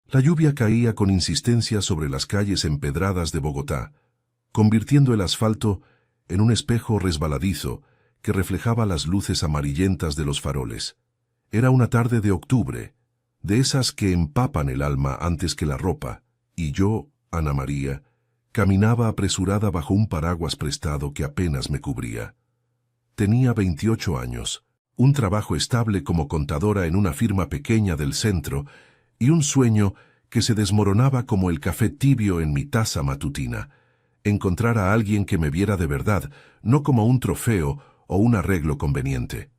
La lluvia caía con insistencia sobre las calles empedradas de Bogotá, convirtiendo el asfalto en un espejo resbaladizo que reflejaba las luces amarillentas de los faroles. Era una tarde de octubre, de esas que empapan el alma antes que la ropa, y yo, Ana María, caminaba apresurada bajo un paraguas prestado que apenas me cubría. Tenía 28 años, un trabajo estable como contadora en una firma pequeña del centro y un sueño que se desmoronaba como el café tibio en mi taza matutina: encontrar a alguien que me viera de verdad, no como un trofeo o un arreglo conveniente.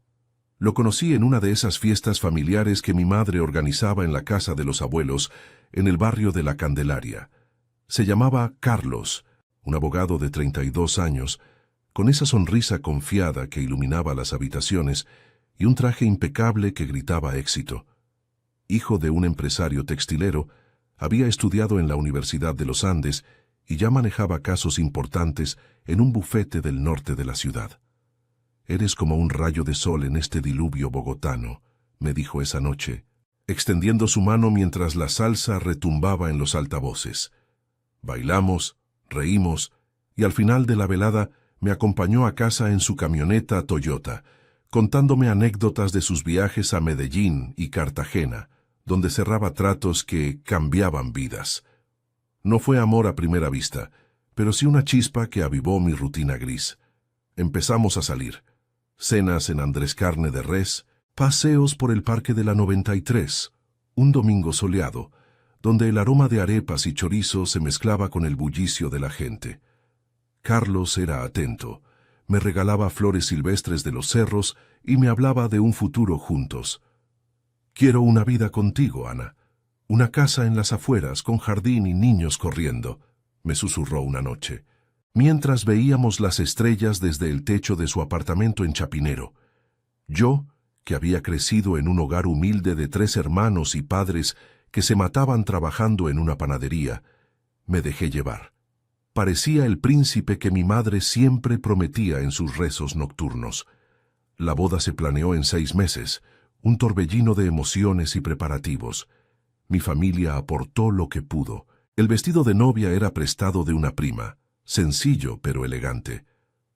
Lo conocí en una de esas fiestas familiares que mi madre organizaba en la casa de los abuelos, en el barrio de La Candelaria. Se llamaba Carlos, un abogado de 32 años, con esa sonrisa confiada que iluminaba las habitaciones y un traje impecable que gritaba éxito. Hijo de un empresario textilero, había estudiado en la Universidad de los Andes y ya manejaba casos importantes en un bufete del norte de la ciudad. «Eres como un rayo de sol en este diluvio bogotano», me dijo esa noche, extendiendo su mano mientras la salsa retumbaba en los altavoces. Bailamos, reímos, y al final de la velada me acompañó a casa en su camioneta Toyota, contándome anécdotas de sus viajes a Medellín y Cartagena, donde cerraba tratos que cambiaban vidas. No fue amor a primera vista, pero sí una chispa que avivó mi rutina gris. Empezamos a salir. Cenas en Andrés Carne de Res, paseos por el Parque de la 93, un domingo soleado, donde el aroma de arepas y chorizo se mezclaba con el bullicio de la gente. Carlos era atento, me regalaba flores silvestres de los cerros y me hablaba de un futuro juntos. «Quiero una vida contigo, Ana. Una casa en las afueras con jardín y niños corriendo», me susurró una noche, mientras veíamos las estrellas desde el techo de su apartamento en Chapinero. Yo, que había crecido en un hogar humilde de 3 hermanos y padres que se mataban trabajando en una panadería, me dejé llevar. Parecía el príncipe que mi madre siempre prometía en sus rezos nocturnos. La boda se planeó en 6 meses, un torbellino de emociones y preparativos. Mi familia aportó lo que pudo. El vestido de novia era prestado de una prima, sencillo pero elegante,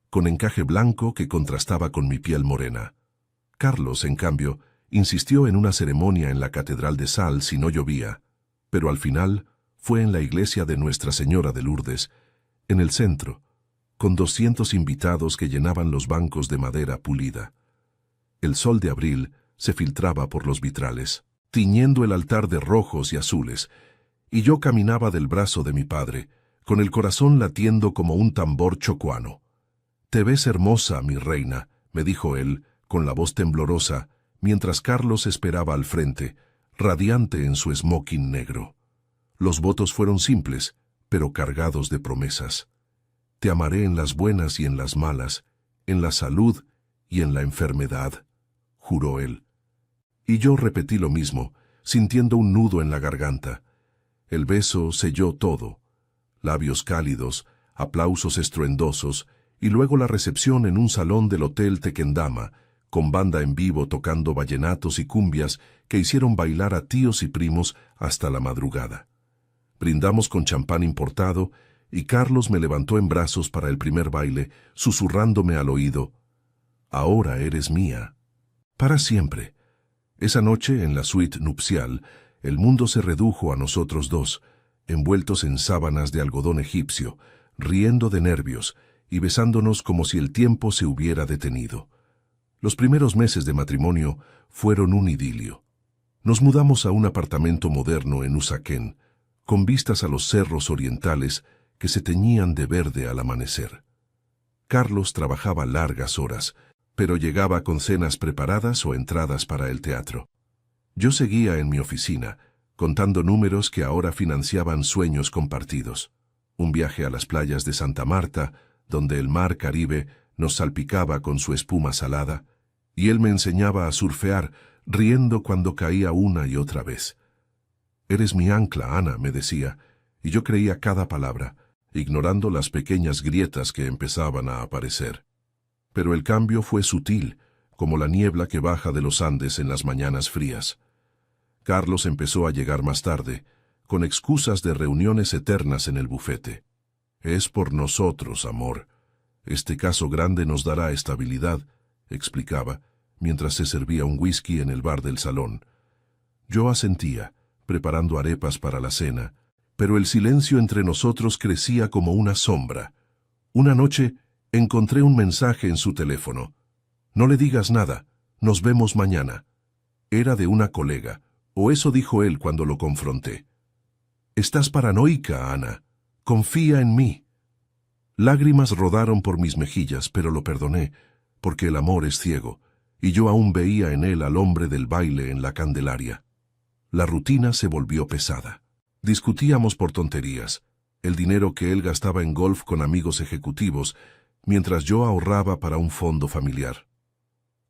con encaje blanco que contrastaba con mi piel morena. Carlos, en cambio, insistió en una ceremonia en la Catedral de Sal si no llovía, pero al final fue en la iglesia de Nuestra Señora de Lourdes, en el centro, con 200 invitados que llenaban los bancos de madera pulida. El sol de abril se filtraba por los vitrales, tiñendo el altar de rojos y azules, y yo caminaba del brazo de mi padre, con el corazón latiendo como un tambor chocuano. «Te ves hermosa, mi reina», me dijo él, con la voz temblorosa, mientras Carlos esperaba al frente, radiante en su smoking negro. Los votos fueron simples, pero cargados de promesas. «Te amaré en las buenas y en las malas, en la salud y en la enfermedad», juró él. Y yo repetí lo mismo, sintiendo un nudo en la garganta. El beso selló todo. Labios cálidos, aplausos estruendosos, y luego la recepción en un salón del Hotel Tequendama, con banda en vivo tocando vallenatos y cumbias que hicieron bailar a tíos y primos hasta la madrugada. Brindamos con champán importado, y Carlos me levantó en brazos para el primer baile, susurrándome al oído: «Ahora eres mía, para siempre». Esa noche, en la suite nupcial, el mundo se redujo a nosotros dos, envueltos en sábanas de algodón egipcio, riendo de nervios y besándonos como si el tiempo se hubiera detenido. Los primeros meses de matrimonio fueron un idilio. Nos mudamos a un apartamento moderno en Usaquén, con vistas a los cerros orientales que se teñían de verde al amanecer. Carlos trabajaba largas horas, pero llegaba con cenas preparadas o entradas para el teatro. Yo seguía en mi oficina, contando números que ahora financiaban sueños compartidos. Un viaje a las playas de Santa Marta, donde el mar Caribe nos salpicaba con su espuma salada, y él me enseñaba a surfear, riendo cuando caía una y otra vez. «Eres mi ancla, Ana», me decía, y yo creía cada palabra, ignorando las pequeñas grietas que empezaban a aparecer. Pero el cambio fue sutil, como la niebla que baja de los Andes en las mañanas frías. Carlos empezó a llegar más tarde, con excusas de reuniones eternas en el bufete. Es por nosotros, amor. Este caso grande nos dará estabilidad, explicaba, mientras se servía un whisky en el bar del salón. Yo asentía, preparando arepas para la cena, pero el silencio entre nosotros crecía como una sombra. Una noche encontré un mensaje en su teléfono. No le digas nada, nos vemos mañana. Era de una colega, o eso dijo él cuando lo confronté. Estás paranoica, Ana. Confía en mí. Lágrimas rodaron por mis mejillas, pero lo perdoné, porque el amor es ciego, y yo aún veía en él al hombre del baile en la Candelaria. La rutina se volvió pesada. Discutíamos por tonterías, el dinero que él gastaba en golf con amigos ejecutivos, mientras yo ahorraba para un fondo familiar.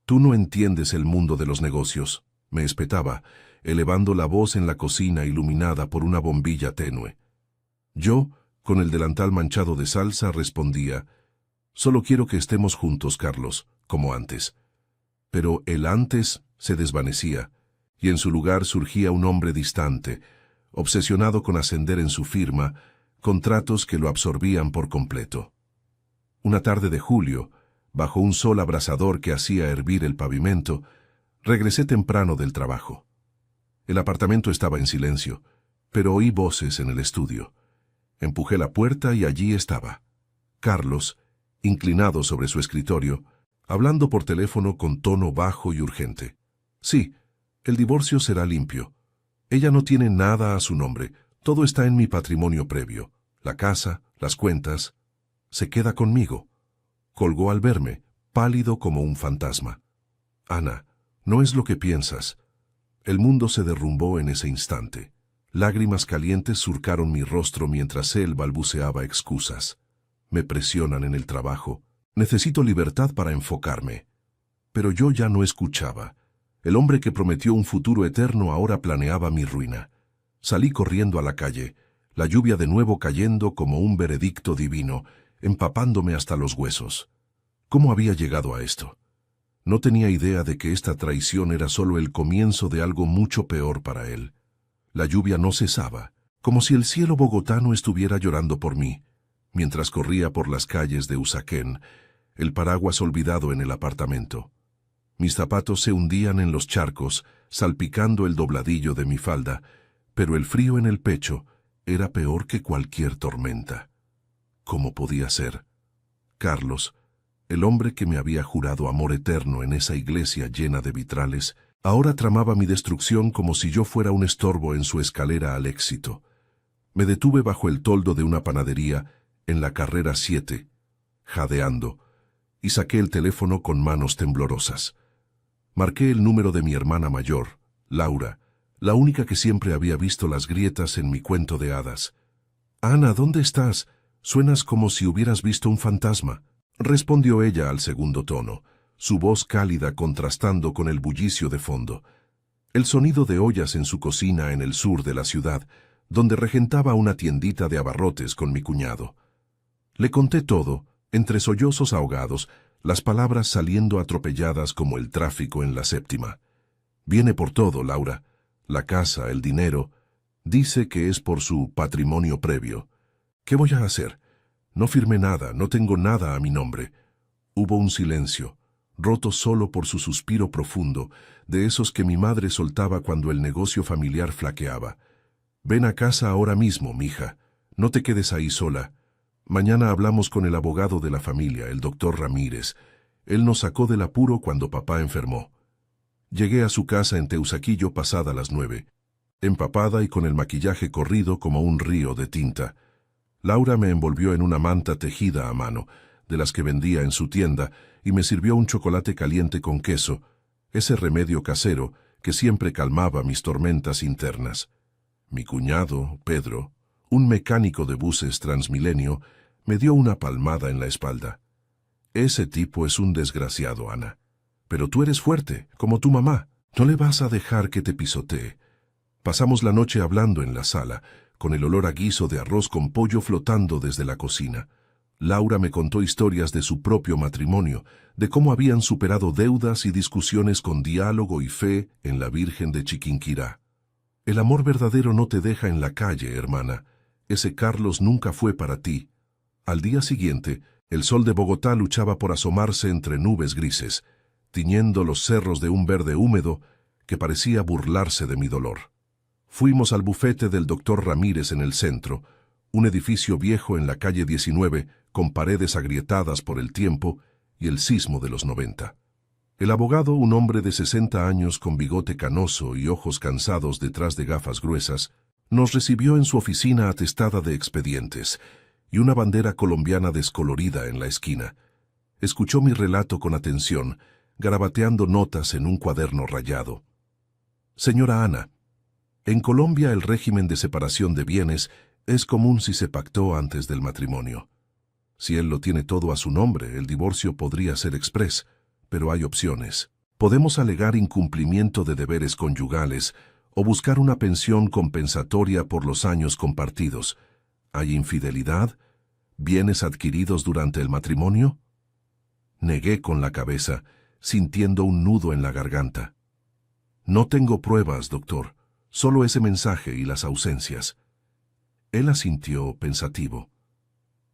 Tú no entiendes el mundo de los negocios, me espetaba, elevando la voz en la cocina iluminada por una bombilla tenue. Yo, con el delantal manchado de salsa, respondía, solo quiero que estemos juntos, Carlos, como antes. Pero el antes se desvanecía, y en su lugar surgía un hombre distante, obsesionado con ascender en su firma, contratos que lo absorbían por completo. Una tarde de julio, bajo un sol abrasador que hacía hervir el pavimento, regresé temprano del trabajo. El apartamento estaba en silencio, pero oí voces en el estudio. Empujé la puerta y allí estaba Carlos, inclinado sobre su escritorio, hablando por teléfono con tono bajo y urgente. Sí, el divorcio será limpio. Ella no tiene nada a su nombre, todo está en mi patrimonio previo, la casa, las cuentas. Se queda conmigo. Colgó al verme, pálido como un fantasma. Ana, no es lo que piensas. El mundo se derrumbó en ese instante. Lágrimas calientes surcaron mi rostro mientras él balbuceaba excusas. Me presionan en el trabajo. Necesito libertad para enfocarme. Pero yo ya no escuchaba. El hombre que prometió un futuro eterno ahora planeaba mi ruina. Salí corriendo a la calle, la lluvia de nuevo cayendo como un veredicto divino, empapándome hasta los huesos. ¿Cómo había llegado a esto? No tenía idea de que esta traición era solo el comienzo de algo mucho peor para él. La lluvia no cesaba, como si el cielo bogotano estuviera llorando por mí, mientras corría por las calles de Usaquén, el paraguas olvidado en el apartamento. Mis zapatos se hundían en los charcos, salpicando el dobladillo de mi falda, pero el frío en el pecho era peor que cualquier tormenta. ¿Cómo podía ser? Carlos, el hombre que me había jurado amor eterno en esa iglesia llena de vitrales, ahora tramaba mi destrucción como si yo fuera un estorbo en su escalera al éxito. Me detuve bajo el toldo de una panadería en la carrera 7, jadeando, y saqué el teléfono con manos temblorosas. Marqué el número de mi hermana mayor, Laura, la única que siempre había visto las grietas en mi cuento de hadas. «Ana, ¿dónde estás? Suenas como si hubieras visto un fantasma», respondió ella al segundo tono, su voz cálida contrastando con el bullicio de fondo. El sonido de ollas en su cocina en el sur de la ciudad, donde regentaba una tiendita de abarrotes con mi cuñado. Le conté todo, entre sollozos ahogados, las palabras saliendo atropelladas como el tráfico en la séptima. Viene por todo, Laura. La casa, el dinero. Dice que es por su patrimonio previo. ¿Qué voy a hacer? No firmé nada, no tengo nada a mi nombre. Hubo un silencio, roto solo por su suspiro profundo, de esos que mi madre soltaba cuando el negocio familiar flaqueaba. Ven a casa ahora mismo, mija. No te quedes ahí sola. Mañana hablamos con el abogado de la familia, el doctor Ramírez. Él nos sacó del apuro cuando papá enfermó. Llegué a su casa en Teusaquillo pasada las 9, empapada y con el maquillaje corrido como un río de tinta. Laura me envolvió en una manta tejida a mano, de las que vendía en su tienda, y me sirvió un chocolate caliente con queso, ese remedio casero que siempre calmaba mis tormentas internas. Mi cuñado, Pedro, un mecánico de buses Transmilenio, me dio una palmada en la espalda. Ese tipo es un desgraciado, Ana. Pero tú eres fuerte, como tu mamá. No le vas a dejar que te pisotee. Pasamos la noche hablando en la sala, con el olor a guiso de arroz con pollo flotando desde la cocina. Laura me contó historias de su propio matrimonio, de cómo habían superado deudas y discusiones con diálogo y fe en la Virgen de Chiquinquirá. El amor verdadero no te deja en la calle, hermana. Ese Carlos nunca fue para ti. Al día siguiente, el sol de Bogotá luchaba por asomarse entre nubes grises, tiñendo los cerros de un verde húmedo que parecía burlarse de mi dolor. Fuimos al bufete del doctor Ramírez en el centro, un edificio viejo en la calle 19 con paredes agrietadas por el tiempo y el sismo de los 90. El abogado, un hombre de 60 años con bigote canoso y ojos cansados detrás de gafas gruesas, nos recibió en su oficina atestada de expedientes y una bandera colombiana descolorida en la esquina. Escuchó mi relato con atención, garabateando notas en un cuaderno rayado. Señora Ana, en Colombia el régimen de separación de bienes es común si se pactó antes del matrimonio. Si él lo tiene todo a su nombre, el divorcio podría ser exprés, pero hay opciones. Podemos alegar incumplimiento de deberes conyugales o buscar una pensión compensatoria por los años compartidos. ¿Hay infidelidad? ¿Bienes adquiridos durante el matrimonio? Negué con la cabeza, sintiendo un nudo en la garganta. No tengo pruebas, doctor, solo ese mensaje y las ausencias. Él asintió pensativo.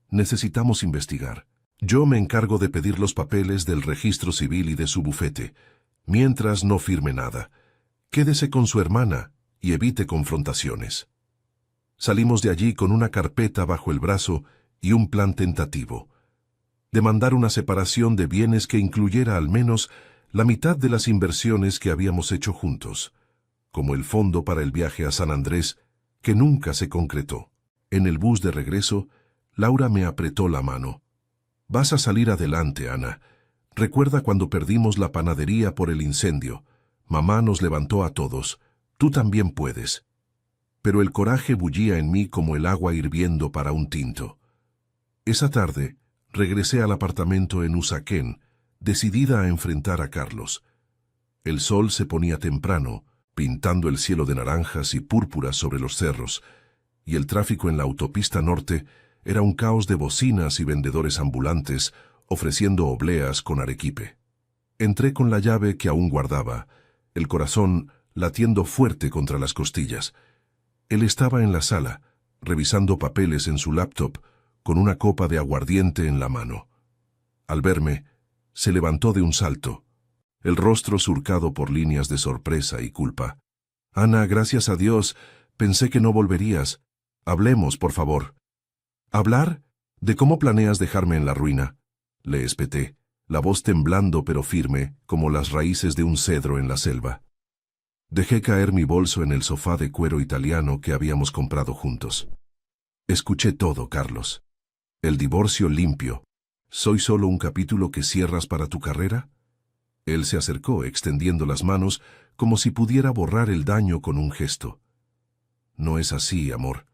Necesitamos investigar. Yo me encargo de pedir los papeles del registro civil y de su bufete, mientras no firme nada. Quédese con su hermana y evite confrontaciones. Salimos de allí con una carpeta bajo el brazo y un plan tentativo. Demandar una separación de bienes que incluyera al menos la mitad de las inversiones que habíamos hecho juntos, como el fondo para el viaje a San Andrés, que nunca se concretó. En el bus de regreso, Laura me apretó la mano. Vas a salir adelante, Ana. Recuerda cuando perdimos la panadería por el incendio. Mamá nos levantó a todos. Tú también puedes. Pero el coraje bullía en mí como el agua hirviendo para un tinto. Esa tarde, regresé al apartamento en Usaquén, decidida a enfrentar a Carlos. El sol se ponía temprano, pintando el cielo de naranjas y púrpuras sobre los cerros, y el tráfico en la autopista norte era un caos de bocinas y vendedores ambulantes ofreciendo obleas con arequipe. Entré con la llave que aún guardaba, el corazón latiendo fuerte contra las costillas. Él estaba en la sala, revisando papeles en su laptop, con una copa de aguardiente en la mano. Al verme, se levantó de un salto, el rostro surcado por líneas de sorpresa y culpa. Ana, gracias a Dios, pensé que no volverías. Hablemos, por favor. ¿Hablar? ¿De cómo planeas dejarme en la ruina? Le espeté, la voz temblando pero firme, como las raíces de un cedro en la selva. Dejé caer mi bolso en el sofá de cuero italiano que habíamos comprado juntos. Escuché todo, Carlos. El divorcio limpio. ¿Soy solo un capítulo que cierras para tu carrera? Él se acercó, extendiendo las manos, como si pudiera borrar el daño con un gesto. No es así, amor.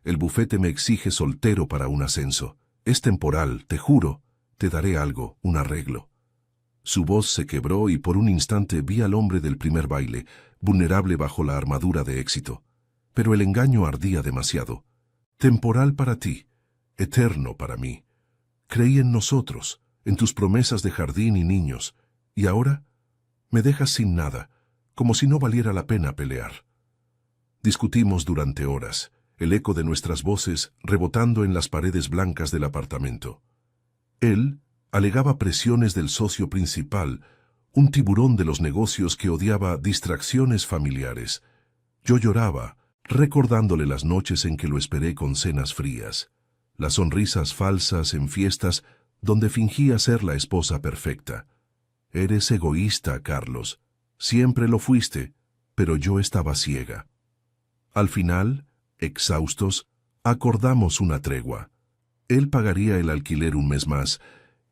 El bufete me exige soltero para un ascenso. Es temporal, te juro. Te daré algo, un arreglo. Su voz se quebró y por un instante vi al hombre del primer baile, vulnerable bajo la armadura de éxito. Pero el engaño ardía demasiado. Temporal para ti, eterno para mí. Creí en nosotros, en tus promesas de jardín y niños. ¿Y ahora? Me dejas sin nada, como si no valiera la pena pelear. Discutimos durante horas, el eco de nuestras voces rebotando en las paredes blancas del apartamento. Él alegaba presiones del socio principal, un tiburón de los negocios que odiaba distracciones familiares. Yo lloraba, recordándole las noches en que lo esperé con cenas frías, las sonrisas falsas en fiestas donde fingía ser la esposa perfecta. Eres egoísta, Carlos. Siempre lo fuiste, pero yo estaba ciega. Al final, exhaustos, acordamos una tregua. Él pagaría el alquiler un mes más,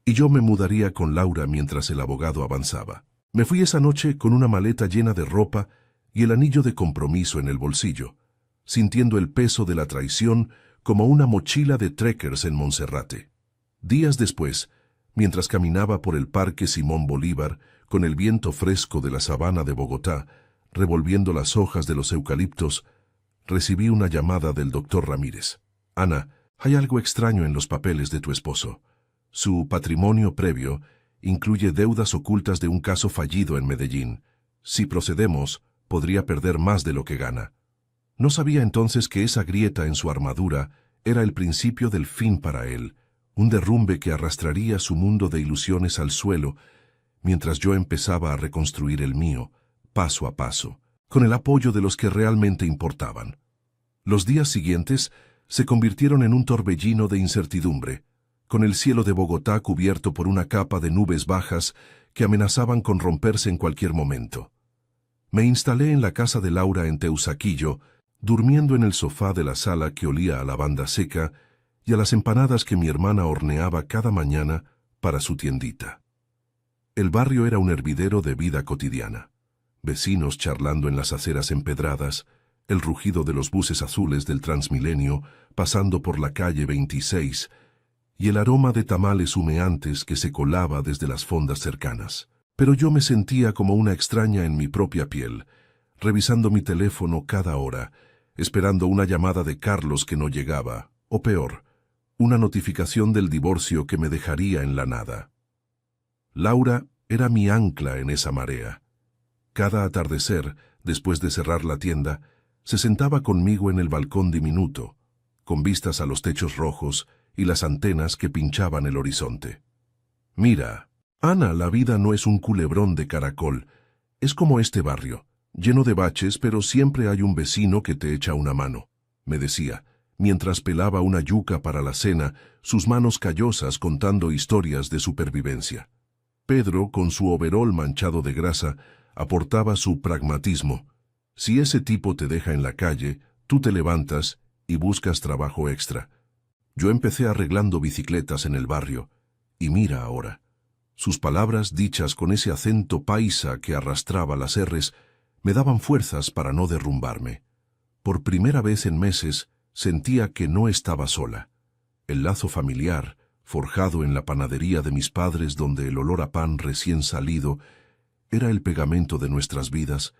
y yo me mudaría con Laura mientras el abogado avanzaba. Me fui esa noche con una maleta llena de ropa y el anillo de compromiso en el bolsillo, sintiendo el peso de la traición como una mochila de trekkers en Monserrate. Días después, mientras caminaba por el Parque Simón Bolívar, con el viento fresco de la sabana de Bogotá, revolviendo las hojas de los eucaliptos, recibí una llamada del doctor Ramírez. Ana, hay algo extraño en los papeles de tu esposo. Su patrimonio previo incluye deudas ocultas de un caso fallido en Medellín. Si procedemos, podría perder más de lo que gana. No sabía entonces que esa grieta en su armadura era el principio del fin para él, un derrumbe que arrastraría su mundo de ilusiones al suelo, mientras yo empezaba a reconstruir el mío, paso a paso, con el apoyo de los que realmente importaban. Los días siguientes se convirtieron en un torbellino de incertidumbre, con el cielo de Bogotá cubierto por una capa de nubes bajas que amenazaban con romperse en cualquier momento. Me instalé en la casa de Laura en Teusaquillo, durmiendo en el sofá de la sala que olía a lavanda seca y a las empanadas que mi hermana horneaba cada mañana para su tiendita. El barrio era un hervidero de vida cotidiana. Vecinos charlando en las aceras empedradas, el rugido de los buses azules del Transmilenio pasando por la calle 26 y el aroma de tamales humeantes que se colaba desde las fondas cercanas. Pero yo me sentía como una extraña en mi propia piel, revisando mi teléfono cada hora, esperando una llamada de Carlos que no llegaba, o peor, una notificación del divorcio que me dejaría en la nada. Laura era mi ancla en esa marea. Cada atardecer, después de cerrar la tienda, se sentaba conmigo en el balcón diminuto, con vistas a los techos rojos y las antenas que pinchaban el horizonte. «Mira, Ana, la vida no es un culebrón de caracol, es como este barrio, lleno de baches, pero siempre hay un vecino que te echa una mano», me decía, mientras pelaba una yuca para la cena, sus manos callosas contando historias de supervivencia. Pedro, con su overol manchado de grasa, aportaba su pragmatismo. Si ese tipo te deja en la calle, tú te levantas y buscas trabajo extra. Yo empecé arreglando bicicletas en el barrio, y mira ahora. Sus palabras dichas con ese acento paisa que arrastraba las erres me daban fuerzas para no derrumbarme. Por primera vez en meses sentía que no estaba sola. El lazo familiar, forjado en la panadería de mis padres donde el olor a pan recién salido era el pegamento de nuestras vidas,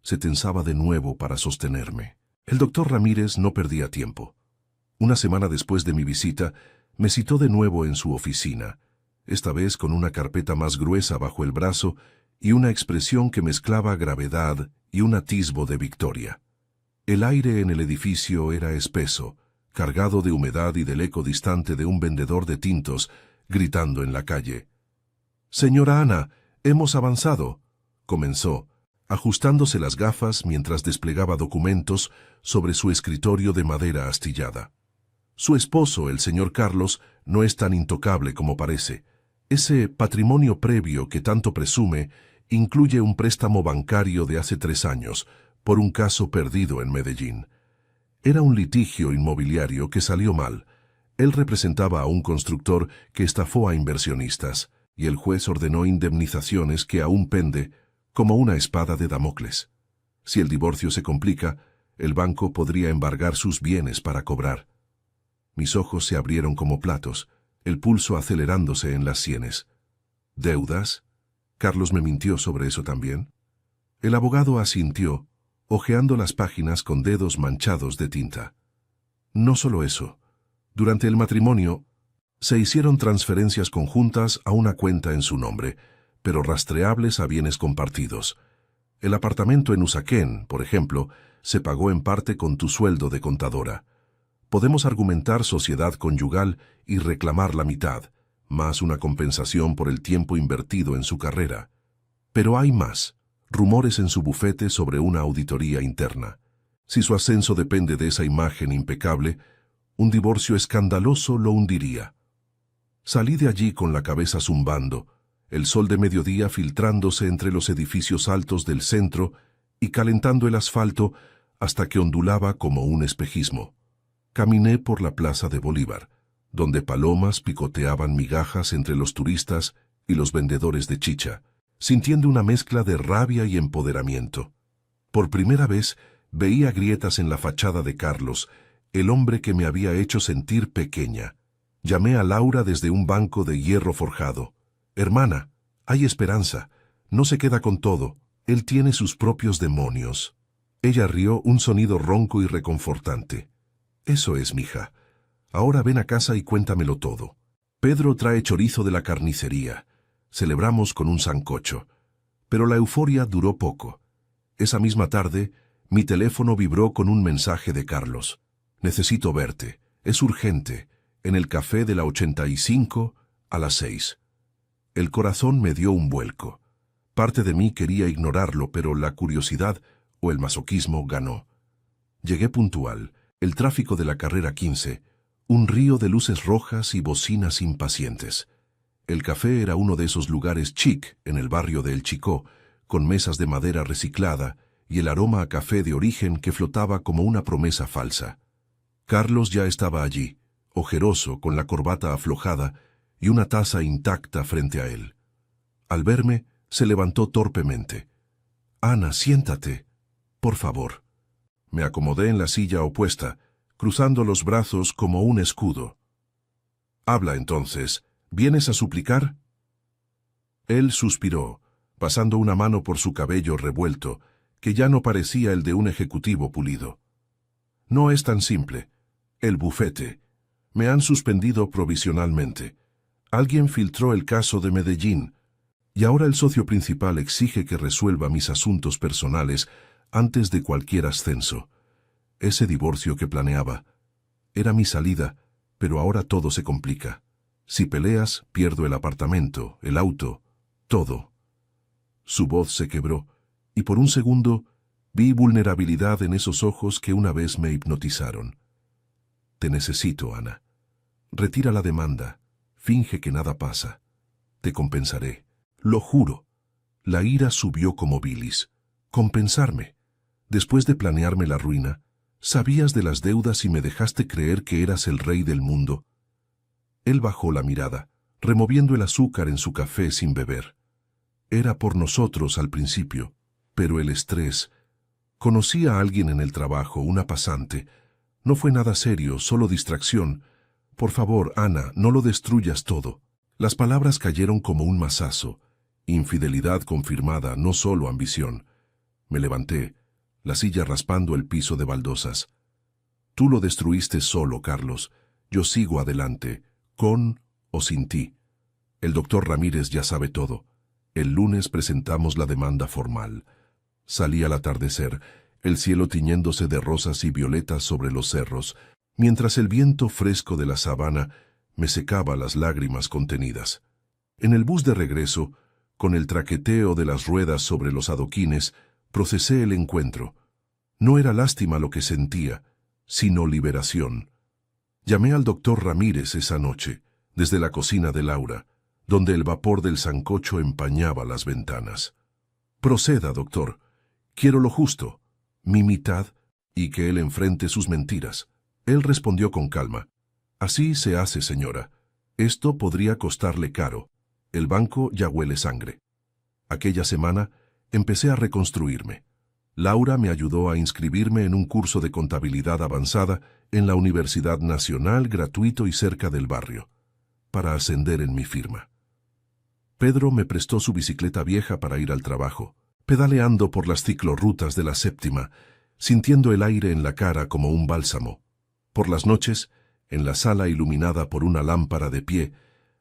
se tensaba de nuevo para sostenerme. El doctor Ramírez no perdía tiempo. Una semana después de mi visita, me citó de nuevo en su oficina, esta vez con una carpeta más gruesa bajo el brazo y una expresión que mezclaba gravedad y un atisbo de victoria. El aire en el edificio era espeso, cargado de humedad y del eco distante de un vendedor de tintos, gritando en la calle. «Señora Ana, hemos avanzado», comenzó, ajustándose las gafas mientras desplegaba documentos sobre su escritorio de madera astillada. «Su esposo, el señor Carlos, no es tan intocable como parece. Ese patrimonio previo que tanto presume incluye un préstamo bancario de hace 3 años, por un caso perdido en Medellín. Era un litigio inmobiliario que salió mal. Él representaba a un constructor que estafó a inversionistas, y el juez ordenó indemnizaciones que aún pende, como una espada de Damocles. Si el divorcio se complica, el banco podría embargar sus bienes para cobrar». Mis ojos se abrieron como platos, el pulso acelerándose en las sienes. «¿Deudas? ¿Carlos me mintió sobre eso también?». El abogado asintió, hojeando las páginas con dedos manchados de tinta. «No solo eso. Durante el matrimonio, se hicieron transferencias conjuntas a una cuenta en su nombre, pero rastreables a bienes compartidos. El apartamento en Usaquén, por ejemplo, se pagó en parte con tu sueldo de contadora. Podemos argumentar sociedad conyugal y reclamar la mitad, más una compensación por el tiempo invertido en su carrera. Pero hay más, rumores en su bufete sobre una auditoría interna. Si su ascenso depende de esa imagen impecable, un divorcio escandaloso lo hundiría». Salí de allí con la cabeza zumbando, el sol de mediodía filtrándose entre los edificios altos del centro y calentando el asfalto hasta que ondulaba como un espejismo. Caminé por la plaza de Bolívar, donde palomas picoteaban migajas entre los turistas y los vendedores de chicha, sintiendo una mezcla de rabia y empoderamiento. Por primera vez veía grietas en la fachada de Carlos, el hombre que me había hecho sentir pequeña. Llamé a Laura desde un banco de hierro forjado. «Hermana, hay esperanza. No se queda con todo. Él tiene sus propios demonios». Ella rió un sonido ronco y reconfortante. «Eso es, mija. Ahora ven a casa y cuéntamelo todo. Pedro trae chorizo de la carnicería. Celebramos con un sancocho». Pero la euforia duró poco. Esa misma tarde, Mi teléfono vibró con un mensaje de Carlos. Necesito verte. Es urgente. En el café de la 85 a las 6. El corazón me dio un vuelco. Parte de mí quería ignorarlo, pero la curiosidad o el masoquismo ganó. Llegué puntual. El tráfico de la carrera 15, un río de luces rojas y bocinas impacientes. El café era uno de esos lugares chic en el barrio de El Chicó, con mesas de madera reciclada y el aroma a café de origen que flotaba como una promesa falsa. Carlos ya estaba allí, ojeroso, con la corbata aflojada y una taza intacta frente a él. Al verme, se levantó torpemente. «Ana, siéntate, por favor». Me acomodé en la silla opuesta, cruzando los brazos como un escudo. «Habla entonces. ¿Vienes a suplicar?» Él suspiró, pasando una mano por su cabello revuelto, que ya no parecía el de un ejecutivo pulido. «No es tan simple. El bufete. Me han suspendido provisionalmente. Alguien filtró el caso de Medellín, y ahora el socio principal exige que resuelva mis asuntos personales antes de cualquier ascenso. Ese divorcio que planeaba. Era mi salida, pero ahora todo se complica. Si peleas, pierdo el apartamento, el auto, todo». Su voz se quebró, y por un segundo vi vulnerabilidad en esos ojos que una vez me hipnotizaron. «Te necesito, Ana. Retira la demanda. Finge que nada pasa. Te compensaré. Lo juro». La ira subió como bilis. «¿Compensarme? Después de planearme la ruina, sabías de las deudas y me dejaste creer que eras el rey del mundo». Él bajó la mirada, removiendo el azúcar en su café sin beber. «Era por nosotros al principio, pero el estrés. Conocí a alguien en el trabajo, una pasante. No fue nada serio, solo distracción. Por favor, Ana, no lo destruyas todo». Las palabras cayeron como un mazazo. Infidelidad confirmada, no solo ambición. Me levanté, la silla raspando el piso de baldosas. «Tú lo destruiste solo, Carlos. Yo sigo adelante, con o sin ti. El doctor Ramírez ya sabe todo. El lunes presentamos la demanda formal». Salí al atardecer, el cielo tiñéndose de rosas y violetas sobre los cerros, mientras el viento fresco de la sabana me secaba las lágrimas contenidas. En el bus de regreso, con el traqueteo de las ruedas sobre los adoquines, procesé el encuentro. No era lástima lo que sentía, sino liberación. Llamé al doctor Ramírez esa noche, desde la cocina de Laura, donde el vapor del sancocho empañaba las ventanas. «Proceda, doctor. Quiero lo justo, mi mitad, y que él enfrente sus mentiras». Él respondió con calma. «Así se hace, señora. Esto podría costarle caro. El banco ya huele sangre». Aquella semana empecé a reconstruirme. Laura me ayudó a inscribirme en un curso de contabilidad avanzada en la Universidad Nacional, gratuito y cerca del barrio, para ascender en mi firma. Pedro me prestó su bicicleta vieja para ir al trabajo, pedaleando por las ciclorrutas de la Séptima, sintiendo el aire en la cara como un bálsamo. Por las noches, en la sala iluminada por una lámpara de pie,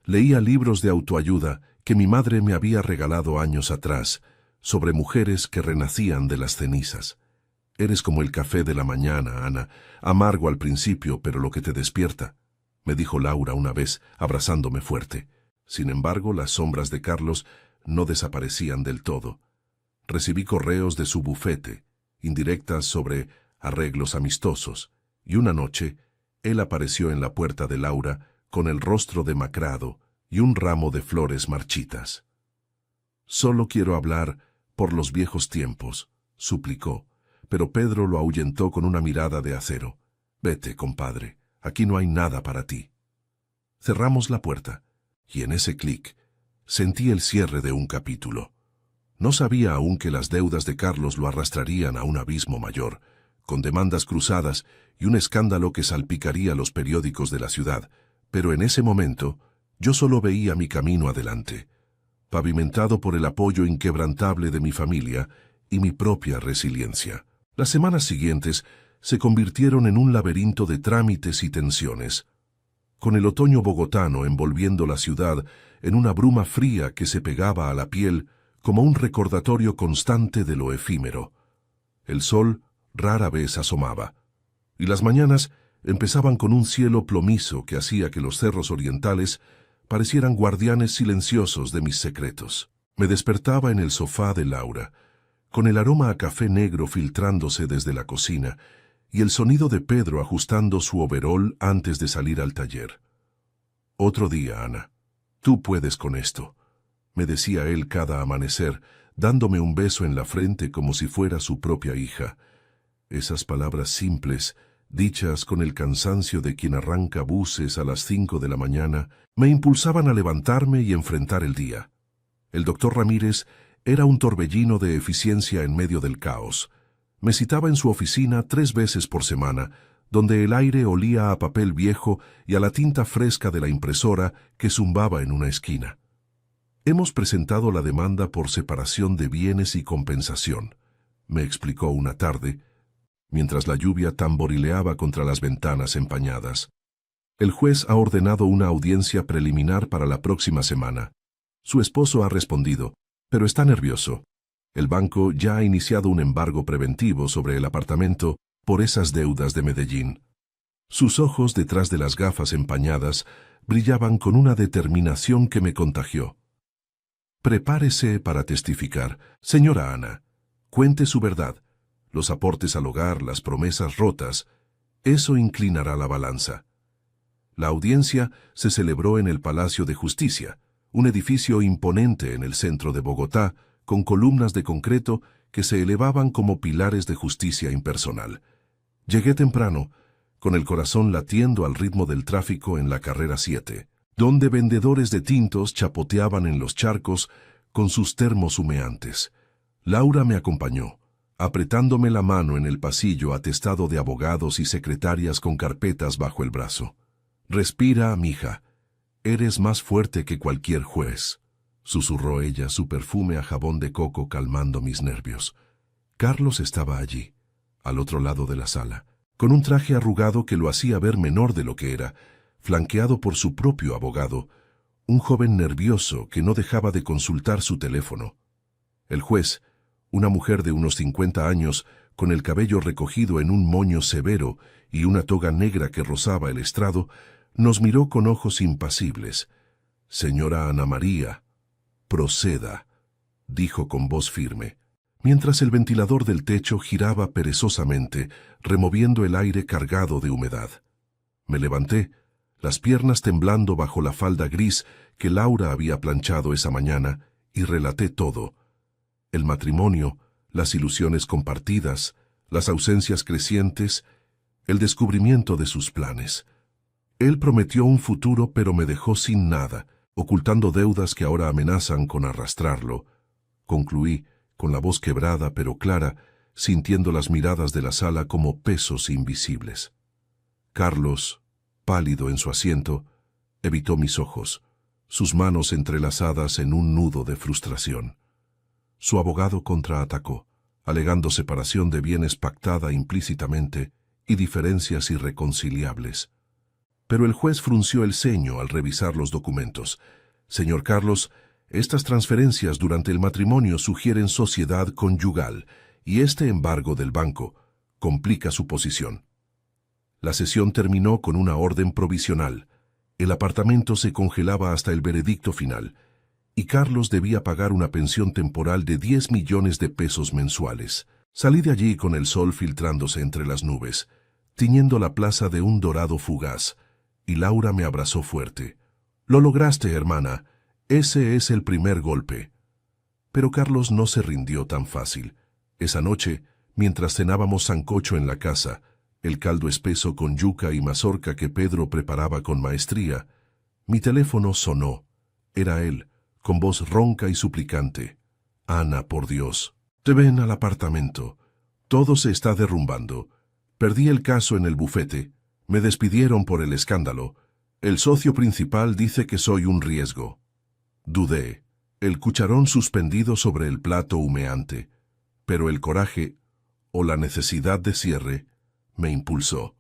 leía libros de autoayuda que mi madre me había regalado años atrás, sobre mujeres que renacían de las cenizas. «Eres como el café de la mañana, Ana, amargo al principio, pero lo que te despierta», me dijo Laura una vez, abrazándome fuerte. Sin embargo, las sombras de Carlos no desaparecían del todo. Recibí correos de su bufete, indirectas sobre arreglos amistosos, y una noche él apareció en la puerta de Laura con el rostro demacrado y un ramo de flores marchitas. «Solo quiero hablar por los viejos tiempos», suplicó, pero Pedro lo ahuyentó con una mirada de acero. «Vete, compadre, aquí no hay nada para ti». Cerramos la puerta, y en ese clic sentí el cierre de un capítulo. No sabía aún que las deudas de Carlos lo arrastrarían a un abismo mayor, con demandas cruzadas y un escándalo que salpicaría los periódicos de la ciudad, pero en ese momento yo solo veía mi camino adelante, pavimentado por el apoyo inquebrantable de mi familia y mi propia resiliencia. Las semanas siguientes se convirtieron en un laberinto de trámites y tensiones, con el otoño bogotano envolviendo la ciudad en una bruma fría que se pegaba a la piel como un recordatorio constante de lo efímero. El sol rara vez asomaba. Y las mañanas empezaban con un cielo plomizo que hacía que los cerros orientales parecieran guardianes silenciosos de mis secretos. Me despertaba en el sofá de Laura, con el aroma a café negro filtrándose desde la cocina y el sonido de Pedro ajustando su overol antes de salir al taller. «Otro día, Ana. Tú puedes con esto», me decía él cada amanecer, dándome un beso en la frente como si fuera su propia hija. Esas palabras simples, dichas con el cansancio de quien arranca buses a las 5 de la mañana, me impulsaban a levantarme y enfrentar el día. El doctor Ramírez era un torbellino de eficiencia en medio del caos. Me citaba en su oficina 3 veces por semana, donde el aire olía a papel viejo y a la tinta fresca de la impresora que zumbaba en una esquina. «Hemos presentado la demanda por separación de bienes y compensación», me explicó una tarde, mientras la lluvia tamborileaba contra las ventanas empañadas. «El juez ha ordenado una audiencia preliminar para la próxima semana. Su esposo ha respondido, pero está nervioso. El banco ya ha iniciado un embargo preventivo sobre el apartamento por esas deudas de Medellín». Sus ojos, detrás de las gafas empañadas, brillaban con una determinación que me contagió. «Prepárese para testificar, señora Ana. Cuente su verdad. Los aportes al hogar, las promesas rotas, eso inclinará la balanza». La audiencia se celebró en el Palacio de Justicia, un edificio imponente en el centro de Bogotá, con columnas de concreto que se elevaban como pilares de justicia impersonal. Llegué temprano, con el corazón latiendo al ritmo del tráfico en la carrera 7, donde vendedores de tintos chapoteaban en los charcos con sus termos humeantes. Laura me acompañó, apretándome la mano en el pasillo atestado de abogados y secretarias con carpetas bajo el brazo. «Respira, mija. Eres más fuerte que cualquier juez», susurró ella, su perfume a jabón de coco calmando mis nervios. Carlos estaba allí, al otro lado de la sala, con un traje arrugado que lo hacía ver menor de lo que era, flanqueado por su propio abogado, un joven nervioso que no dejaba de consultar su teléfono. El juez, una mujer de unos 50 años, con el cabello recogido en un moño severo y una toga negra que rozaba el estrado, nos miró con ojos impasibles. «Señora Ana María, proceda», dijo con voz firme, mientras el ventilador del techo giraba perezosamente, removiendo el aire cargado de humedad. Me levanté, las piernas temblando bajo la falda gris que Laura había planchado esa mañana, y relaté todo. El matrimonio, las ilusiones compartidas, las ausencias crecientes, el descubrimiento de sus planes. Él prometió un futuro, pero me dejó sin nada, ocultando deudas que ahora amenazan con arrastrarlo. Concluí, con la voz quebrada pero clara, sintiendo las miradas de la sala como pesos invisibles. Carlos, pálido en su asiento, evitó mis ojos, sus manos entrelazadas en un nudo de frustración. Su abogado contraatacó, alegando separación de bienes pactada implícitamente y diferencias irreconciliables. Pero el juez frunció el ceño al revisar los documentos. «Señor Carlos, estas transferencias durante el matrimonio sugieren sociedad conyugal, y este embargo del banco complica su posición». La sesión terminó con una orden provisional. El apartamento se congelaba hasta el veredicto final, y Carlos debía pagar una pensión temporal de 10 millones de pesos mensuales. Salí de allí con el sol filtrándose entre las nubes, tiñendo la plaza de un dorado fugaz, y Laura me abrazó fuerte. «Lo lograste, hermana. Ese es el primer golpe». Pero Carlos no se rindió tan fácil. Esa noche, mientras cenábamos sancocho en la casa, el caldo espeso con yuca y mazorca que Pedro preparaba con maestría, mi teléfono sonó. Era él, con voz ronca y suplicante. «Ana, por Dios, te ven al apartamento. Todo se está derrumbando. Perdí el caso en el bufete. Me despidieron por el escándalo. El socio principal dice que soy un riesgo». Dudé, el cucharón suspendido sobre el plato humeante, pero el coraje, o la necesidad de cierre, me impulsó.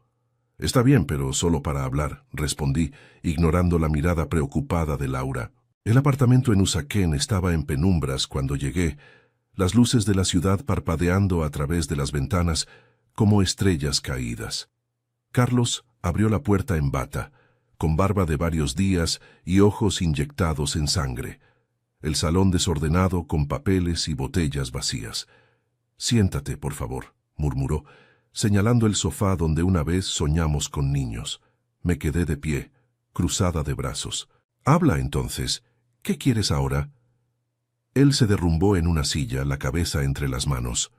«Está bien, pero solo para hablar», respondí, ignorando la mirada preocupada de Laura. El apartamento en Usaquén estaba en penumbras cuando llegué, las luces de la ciudad parpadeando a través de las ventanas, como estrellas caídas. Carlos abrió la puerta en bata, con barba de varios días y ojos inyectados en sangre. El salón desordenado con papeles y botellas vacías. «Siéntate, por favor», murmuró, señalando el sofá donde una vez soñamos con niños. Me quedé de pie, cruzada de brazos. «Habla entonces. ¿Qué quieres ahora?» Él se derrumbó en una silla, la cabeza entre las manos.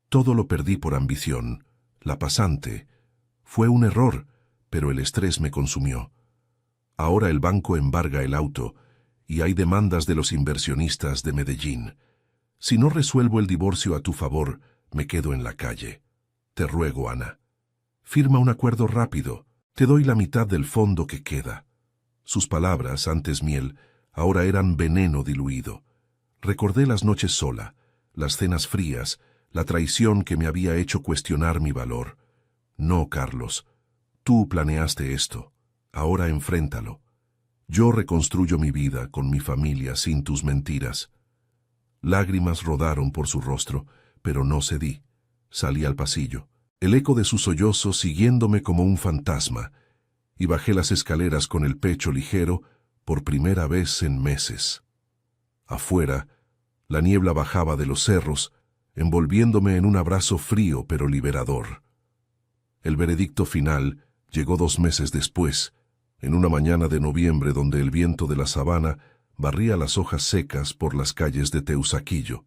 «Todo lo perdí por ambición. La pasante. Fue un error, pero el estrés me consumió. Ahora el banco embarga el auto y hay demandas de los inversionistas de Medellín. Si no resuelvo el divorcio a tu favor, me quedo en la calle. Te ruego, Ana. Firma un acuerdo rápido. Te doy la mitad del fondo que queda». Sus palabras, antes miel, ahora eran veneno diluido. Recordé las noches sola, las cenas frías, la traición que me había hecho cuestionar mi valor. «No, Carlos. Tú planeaste esto. Ahora enfréntalo. Yo reconstruyo mi vida con mi familia sin tus mentiras». Lágrimas rodaron por su rostro, pero no cedí. Salí al pasillo, el eco de su sollozo siguiéndome como un fantasma, y bajé las escaleras con el pecho ligero por primera vez en meses. Afuera, la niebla bajaba de los cerros, envolviéndome en un abrazo frío pero liberador. El veredicto final llegó 2 meses después, en una mañana de noviembre donde el viento de la sabana barría las hojas secas por las calles de Teusaquillo.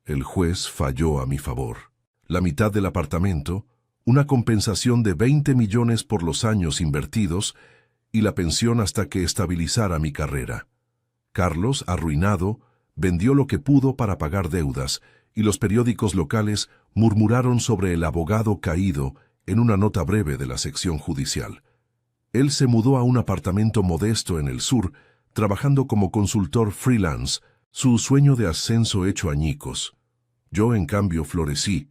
El juez falló a mi favor. La mitad del apartamento, una compensación de 20 millones por los años invertidos y la pensión hasta que estabilizara mi carrera. Carlos, arruinado, vendió lo que pudo para pagar deudas y los periódicos locales murmuraron sobre el abogado caído en una nota breve de la sección judicial. Él se mudó a un apartamento modesto en el sur, trabajando como consultor freelance, su sueño de ascenso hecho añicos. Yo, en cambio, florecí.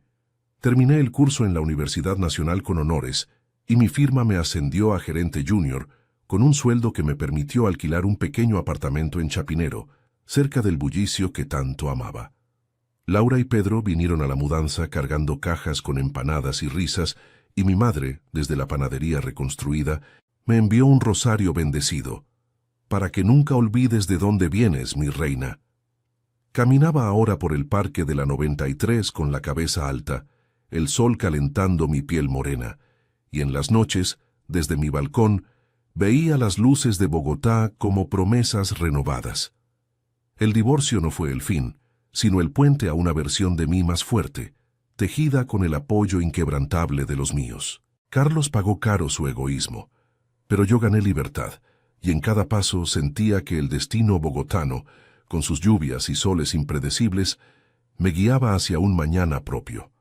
Terminé el curso en la Universidad Nacional con honores y mi firma me ascendió a gerente junior con un sueldo que me permitió alquilar un pequeño apartamento en Chapinero, cerca del bullicio que tanto amaba. Laura y Pedro vinieron a la mudanza cargando cajas con empanadas y risas y mi madre, desde la panadería reconstruida, me envió un rosario bendecido. «Para que nunca olvides de dónde vienes, mi reina». Caminaba ahora por el parque de la 93 con la cabeza alta, el sol calentando mi piel morena, y en las noches, desde mi balcón, veía las luces de Bogotá como promesas renovadas. El divorcio no fue el fin, sino el puente a una versión de mí más fuerte, tejida con el apoyo inquebrantable de los míos. Carlos pagó caro su egoísmo, pero yo gané libertad, y en cada paso sentía que el destino bogotano, con sus lluvias y soles impredecibles, me guiaba hacia un mañana propio.